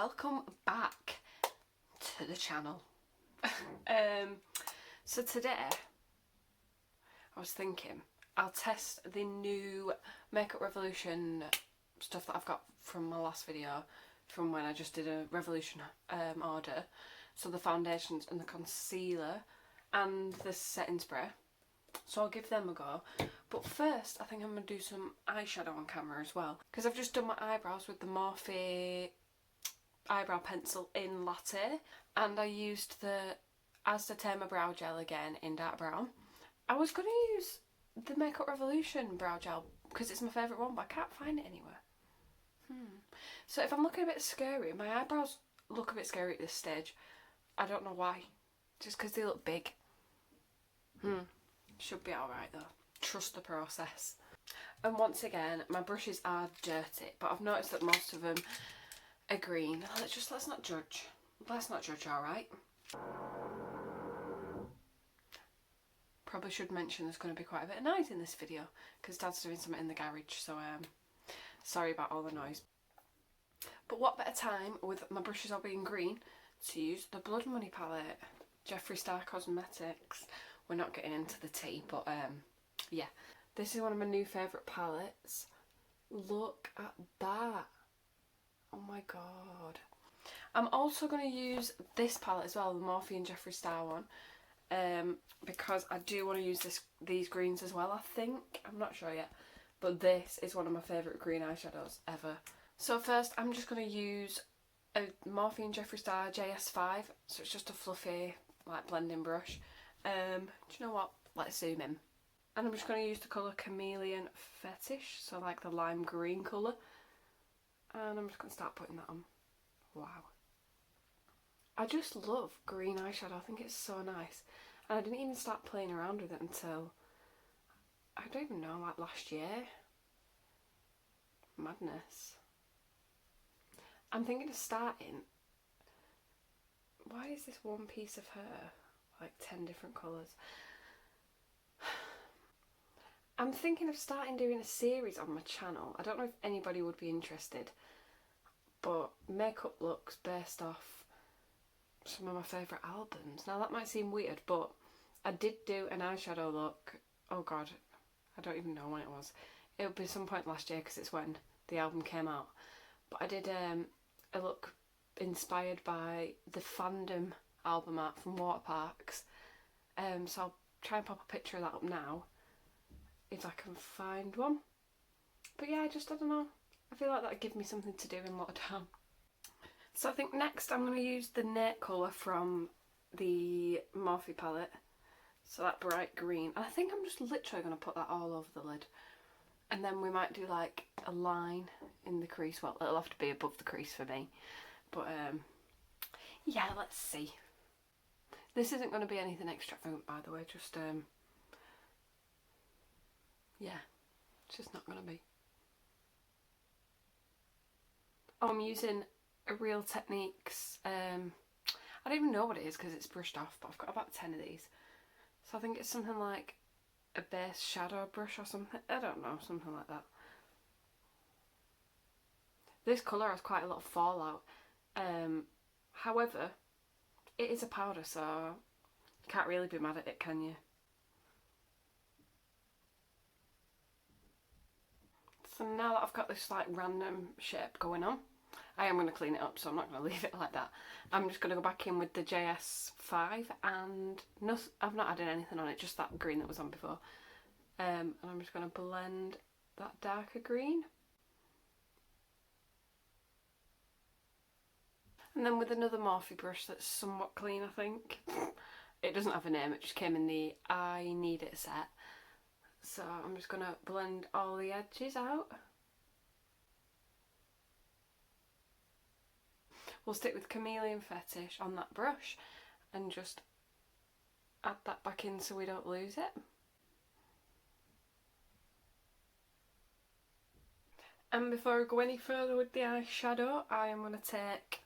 welcome back to the channel. So today I was thinking I'll test the new Makeup Revolution stuff that I've got from my last video, from when I just did a Revolution order. So the foundations and the concealer and the setting spray. So I'll give them a go. But first I think I'm going to do some eyeshadow on camera as well, because I've just done my eyebrows with the Morphe eyebrow pencil in Latte, and I used the Anastasia brow gel again in dark brown. I was going to use the Makeup Revolution brow gel because it's my favourite one, but I can't find it anywhere. So if I'm looking a bit scary, my eyebrows look a bit scary at this stage. I don't know why, just because they look big. Should be alright though. Trust the process. And once again, my brushes are dirty, but I've noticed that most of them are green. Let's not judge. Let's not judge, alright? Probably should mention there's going to be quite a bit of noise in this video, because Dad's doing something in the garage, so sorry about all the noise. But what better time, with my brushes all being green, to use the Blood Money palette, Jeffree Star Cosmetics. We're not getting into the tea, but yeah. This is one of my new favourite palettes. Look at that. Oh my god. I'm also going to use this palette as well, the Morphe and Jeffree Star one. Because I do want to use these greens as well, I think. I'm not sure yet. But this is one of my favourite green eyeshadows ever. So first I'm just going to use a Morphe and Jeffree Star JS5. So it's just a fluffy, like, blending brush. Do you know what? Let's zoom in. And I'm just going to use the colour Chameleon Fetish, so like the lime green colour. And I'm just going to start putting that on. Wow. I just love green eyeshadow. I think it's so nice. And I didn't even start playing around with it until, I don't even know, like last year. Madness. I'm thinking of starting. Why is this one piece of hair like 10 different colours? I'm thinking of starting doing a series on my channel. I don't know if anybody would be interested, but makeup looks based off some of my favourite albums. Now that might seem weird, but I did do an eyeshadow look. Oh god, I don't even know when it was. It would be some point last year because it's when the album came out. But I did a look inspired by the Fandom album art from Waterparks. So I'll try and pop a picture of that up now, if I can find one. But yeah, I don't know. I feel like that would give me something to do in lockdown. So I think next I'm going to use the Nate colour from the Morphe palette. So that bright green. And I think I'm just literally going to put that all over the lid. And then we might do like a line in the crease. Well, it'll have to be above the crease for me. But yeah, let's see. This isn't going to be anything extravagant, by the way. Just yeah, it's just not going to be. Oh, I'm using a Real Techniques. I don't even know what it is because it's brushed off, but I've got about 10 of these. So I think it's something like a base shadow brush or something. I don't know, something like that. This colour has quite a lot of fallout. However, it is a powder, so you can't really be mad at it, can you? So now that I've got this like random shape going on, I am going to clean it up, so I'm not going to leave it like that. I'm just going to go back in with the JS5, and no, I've not added anything on it, just that green that was on before. And I'm just going to blend that darker green. And then with another Morphe brush that's somewhat clean, I think. It doesn't have a name, it just came in the I Need It set. So I'm just going to blend all the edges out. We'll stick with Chameleon Fetish on that brush and just add that back in so we don't lose it. And before I go any further with the eyeshadow, I am going to take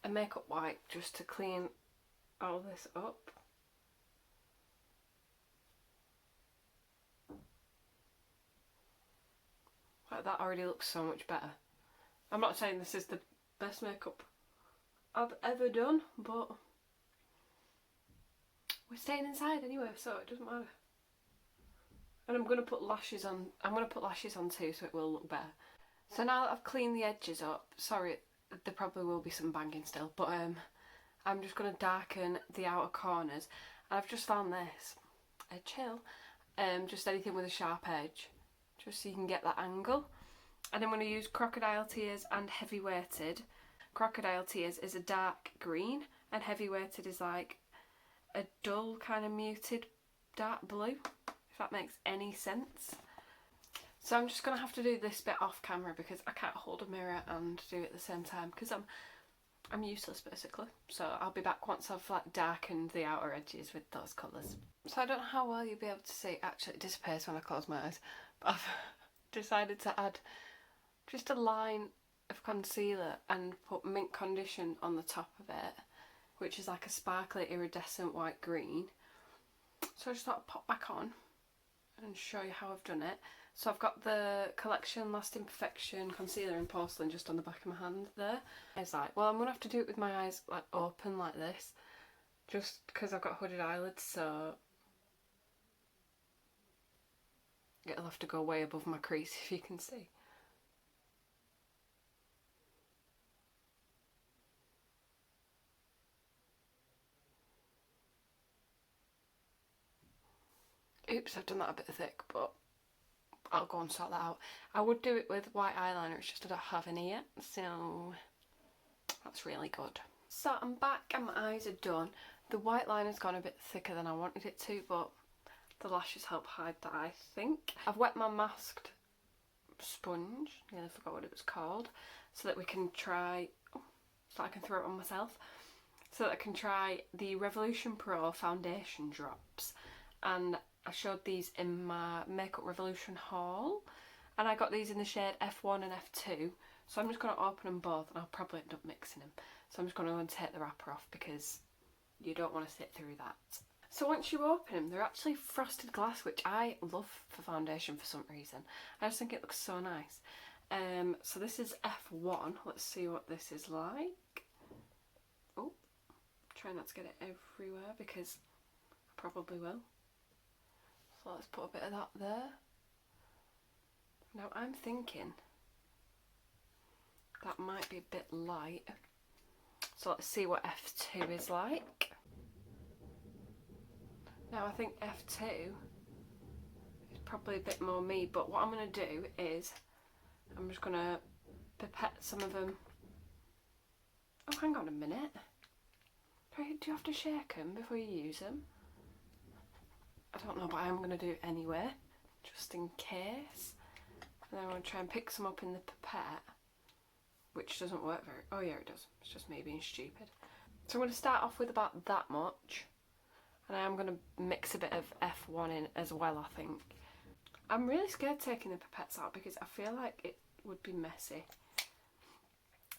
a makeup wipe just to clean all this up. Like, that already looks so much better. I'm not saying this is the best makeup I've ever done, but we're staying inside anyway, so it doesn't matter. And I'm going to put lashes on. I'm going to put lashes on too, so it will look better. So now that I've cleaned the edges up, sorry, there probably will be some banging still, but I'm just going to darken the outer corners. And I've just found this, a chill, just anything with a sharp edge, just so you can get that angle. And I'm going to use Crocodile Tears and Heavy Weighted. Crocodile Tears is a dark green, and Heavy Weighted is like a dull kind of muted dark blue, if that makes any sense. So I'm just going to have to do this bit off camera because I can't hold a mirror and do it at the same time because I'm useless basically. So I'll be back once I've like darkened the outer edges with those colours. So I don't know how well you'll be able to see. Actually, it disappears when I close my eyes. But I've decided to add just a line of concealer and put Mint Condition on the top of it, which is like a sparkly iridescent white green. So I just thought I'd pop back on and show you how I've done it. So I've got the Collection Lasting Perfection Concealer in Porcelain just on the back of my hand there. It's like, well, I'm going to have to do it with my eyes like open like this, just because I've got hooded eyelids, so it'll have to go way above my crease if you can see. Oops, I've done that a bit thick, but I'll go and sort that out. I would do it with white eyeliner, it's just I don't have any yet, so that's really good. So I'm back and my eyes are done. The white liner's gone a bit thicker than I wanted it to, but the lashes help hide that, I think. I've wet my masked sponge, nearly forgot what it was called, so that we can try, so I can throw it on myself, so that I can try the Revolution Pro foundation drops. And I showed these in my Makeup Revolution haul, and I got these in the shade F1 and F2, so I'm just going to open them both and I'll probably end up mixing them. So I'm just going to go and take the wrapper off because you don't want to sit through that. So once you open them, they're actually frosted glass, which I love for foundation for some reason. I just think it looks so nice. So this is F1, let's see what this is like. Oh, try not to get it everywhere because I probably will. So let's put a bit of that there. Now I'm thinking that might be a bit light. So let's see what F2 is like. Now I think F2 is probably a bit more me, but what I'm going to do is I'm just going to pipette some of them. Oh, hang on a minute. Do you have to shake them before you use them? I don't know, but I'm going to do it anyway, just in case. And then I'm going to try and pick some up in the pipette, which doesn't work very... Oh yeah, it does. It's just me being stupid. So I'm going to start off with about that much. And I am going to mix a bit of F1 in as well, I think. I'm really scared taking the pipettes out because I feel like it would be messy.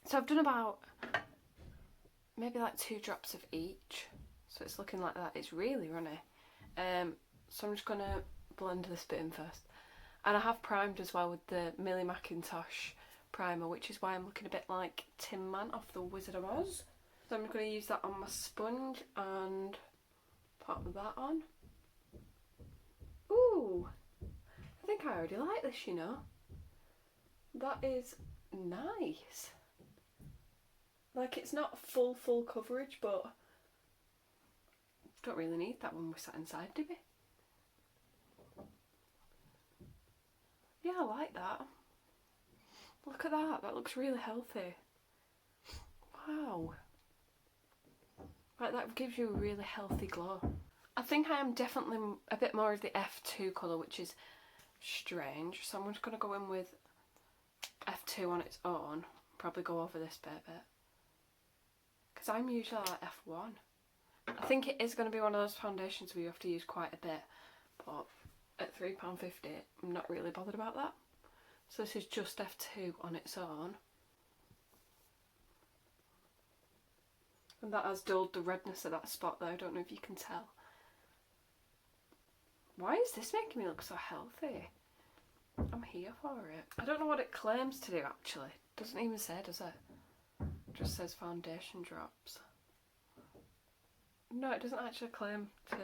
So I've done about maybe like 2 drops of each. So it's looking like that. It's really runny. So I'm just going to blend this bit in first. And I have primed as well with the Millie Macintosh primer, which is why I'm looking a bit like Tin Man off the Wizard of Oz. So I'm going to use that on my sponge and pop that on. Ooh, I think I already like this, you know. That is nice. Like, it's not full coverage, but don't really need that when we're sat inside, do we? Yeah, I like that. Look at that, that looks really healthy. Wow. Like, that gives you a really healthy glow. I think I am definitely a bit more of the F2 colour, which is strange. So I'm just going to go in with F2 on its own. Probably go over this bit a bit. Because I'm usually like F1. I think it is going to be one of those foundations where you have to use quite a bit. But at £3.50, I'm not really bothered about that. So this is just F2 on its own. And that has dulled the redness of that spot though, I don't know if you can tell. Why is this making me look so healthy? I'm here for it. I don't know what it claims to do actually. It doesn't even say, does it? It just says foundation drops. No, it doesn't actually claim to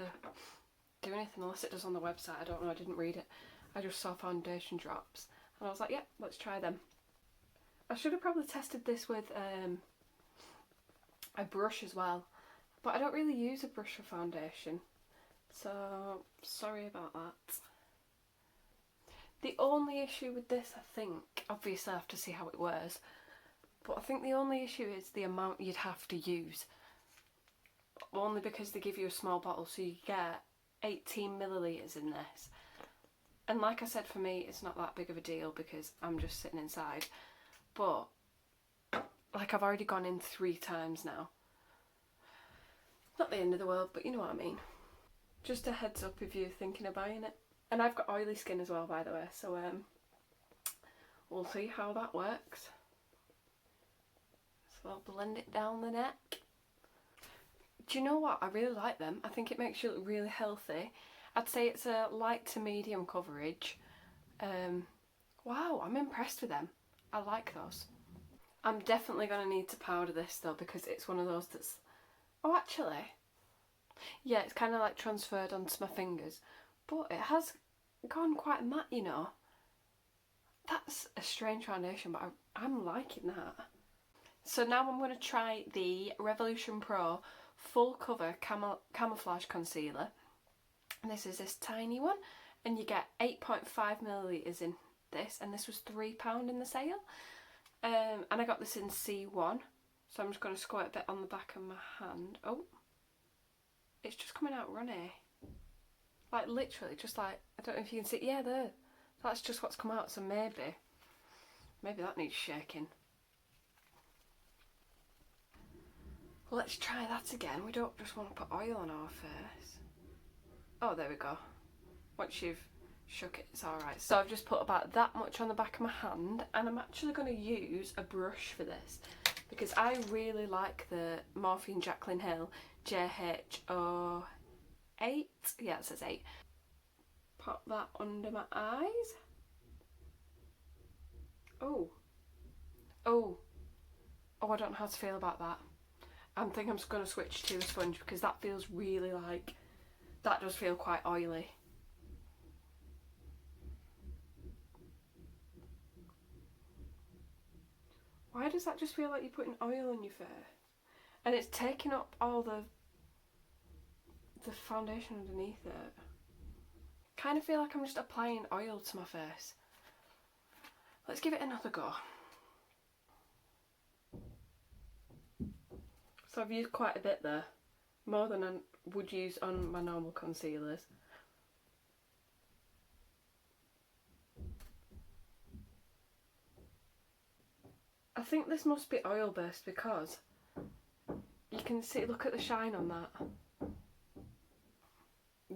do anything unless it does on the website. I don't know, I didn't read it. I just saw foundation drops and I was like, yeah, let's try them. I should have probably tested this with a brush as well, but I don't really use a brush for foundation, so sorry about that. The only issue with this, I think, obviously I have to see how it wears, but I think the only issue is the amount you'd have to use. Only because they give you a small bottle, so you get 18 millilitres in this. And like I said, for me, it's not that big of a deal because I'm just sitting inside. But, like, I've already gone in 3 times now. Not the end of the world, but you know what I mean. Just a heads up if you're thinking of buying it. And I've got oily skin as well, by the way, so we'll see how that works. So I'll blend it down the neck. Do you know what? I really like them. I think it makes you look really healthy. I'd say it's a light to medium coverage. Wow, I'm impressed with them. I like those. I'm definitely going to need to powder this though, because it's one of those that's... Oh, actually. Yeah, it's kind of like transferred onto my fingers. But it has gone quite matte, you know. That's a strange foundation, but I'm liking that. So now I'm going to try the Revolution Pro Full Cover Camouflage Concealer. And this is this tiny one. And you get 8.5 millilitres in this. And this was £3 in the sale. And I got this in C1. So I'm just going to squirt a bit on the back of my hand. Oh. It's just coming out runny. Like literally, just like, I don't know if you can see. Yeah, there. That's just what's come out. So maybe that needs shaking. Let's try that again. We don't just want to put oil on our face. Oh, there we go. Once you've shook it, it's alright. So I've just put about that much on the back of my hand, and I'm actually going to use a brush for this because I really like the Morphe and Jaclyn Hill JHO8. Yeah, it says 8. Pop that under my eyes. Oh, I don't know how to feel about that. I think I'm just going to switch to a sponge because that feels really like, that does feel quite oily. Why does that just feel like you're putting oil on your face? And it's taking up all the foundation underneath it. Kind of feel like I'm just applying oil to my face. Let's give it another go. So I've used quite a bit there, more than I would use on my normal concealers. I think this must be oil based because you can see, look at the shine on that.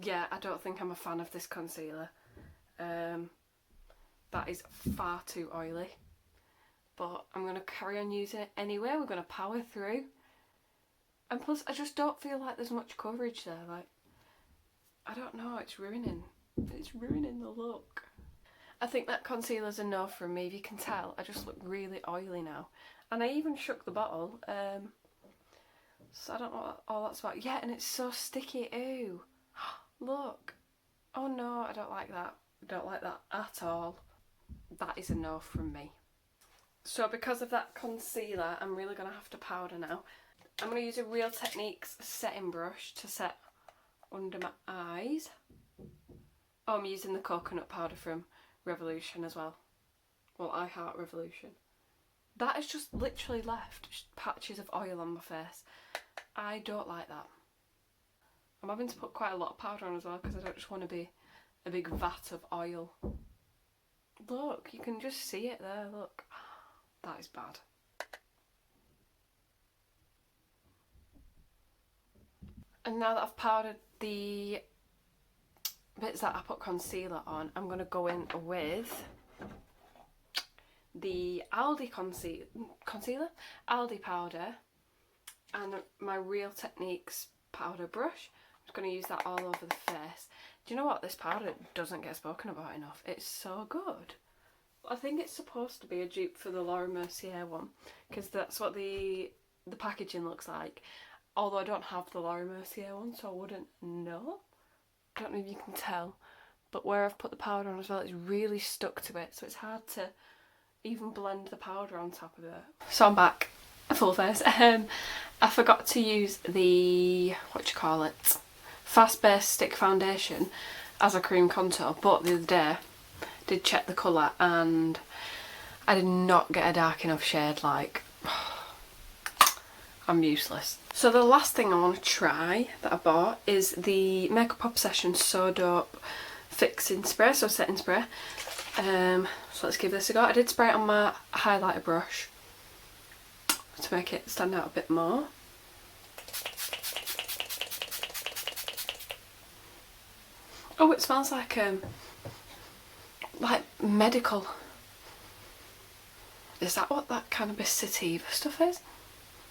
Yeah, I don't think I'm a fan of this concealer. That is far too oily. But I'm going to carry on using it anyway. We're going to power through. And plus, I just don't feel like there's much coverage there. Like, I don't know, it's ruining the look. I think that concealer's a no from me. If you can tell, I just look really oily now. And I even shook the bottle. So I don't know what all that's about. Yeah, and it's so sticky. Ew. Look. Oh no, I don't like that. I don't like that at all. That is a no from me. So because of that concealer, I'm really going to have to powder now. I'm going to use a Real Techniques setting brush to set under my eyes. Oh, I'm using the coconut powder from Revolution as well. Well, I Heart Revolution. That has just literally left patches of oil on my face. I don't like that. I'm having to put quite a lot of powder on as well because I don't just want to be a big vat of oil. Look, you can just see it there, look. That is bad. And now that I've powdered the bits that I put concealer on, I'm going to go in with the Aldi concealer, Aldi powder, and my Real Techniques powder brush. I'm just going to use that all over the face. Do you know what? This powder doesn't get spoken about enough. It's so good. I think it's supposed to be a dupe for the Laura Mercier one, because that's what the packaging looks like. Although I don't have the Laura Mercier one, so I wouldn't know. I don't know if you can tell, but where I've put the powder on as well, it's really stuck to it, so it's hard to even blend the powder on top of it. So I'm back, full face. I forgot to use the, Fast Base Stick Foundation as a cream contour, but the other day did check the colour and I did not get a dark enough shade. Like, I'm useless. So the last thing I want to try that I bought is the Makeup Obsession So Dope Fixing Spray, so setting spray. So let's give this a go. I did spray it on my highlighter brush to make it stand out a bit more. Oh, it smells like medical. Is that what that cannabis sativa stuff is?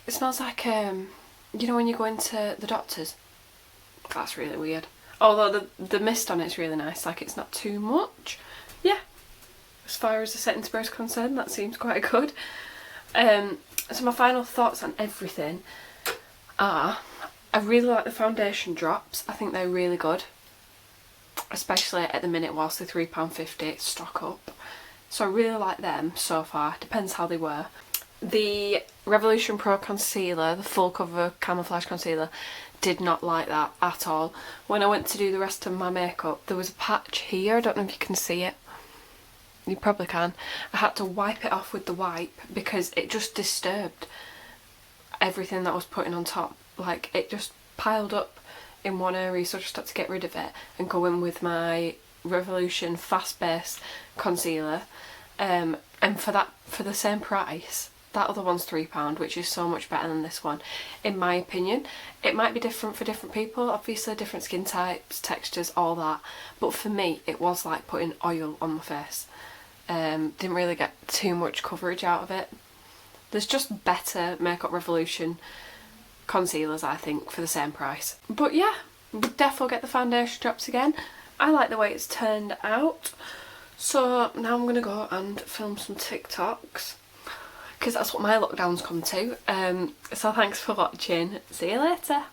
It smells like you know when you go into the doctors? That's really weird. Although the mist on it's really nice, like it's not too much. Yeah, as far as the setting spray is concerned, that seems quite good. So my final thoughts on everything are, I really like the foundation drops. I think they're really good, especially at the minute whilst they're £3.50 stock up. So I really like them so far. Depends how they were. The Revolution Pro Concealer, the full cover Camouflage Concealer, did not like that at all. When I went to do the rest of my makeup, there was a patch here. I don't know if you can see it. You probably can. I had to wipe it off with the wipe because it just disturbed everything that I was putting on top. Like, it just piled up in one area, so I just had to get rid of it and go in with my Revolution Fast Base Concealer. And for the same price, that other one's £3, which is so much better than this one, in my opinion. It might be different for different people, obviously, different skin types, textures, all that. But for me, it was like putting oil on my face. Didn't really get too much coverage out of it. There's just better Makeup Revolution concealers, I think, for the same price. But yeah, would definitely get the foundation drops again. I like the way it's turned out. So now I'm going to go and film some TikToks, because that's what my lockdown's come to. So thanks for watching. See you later.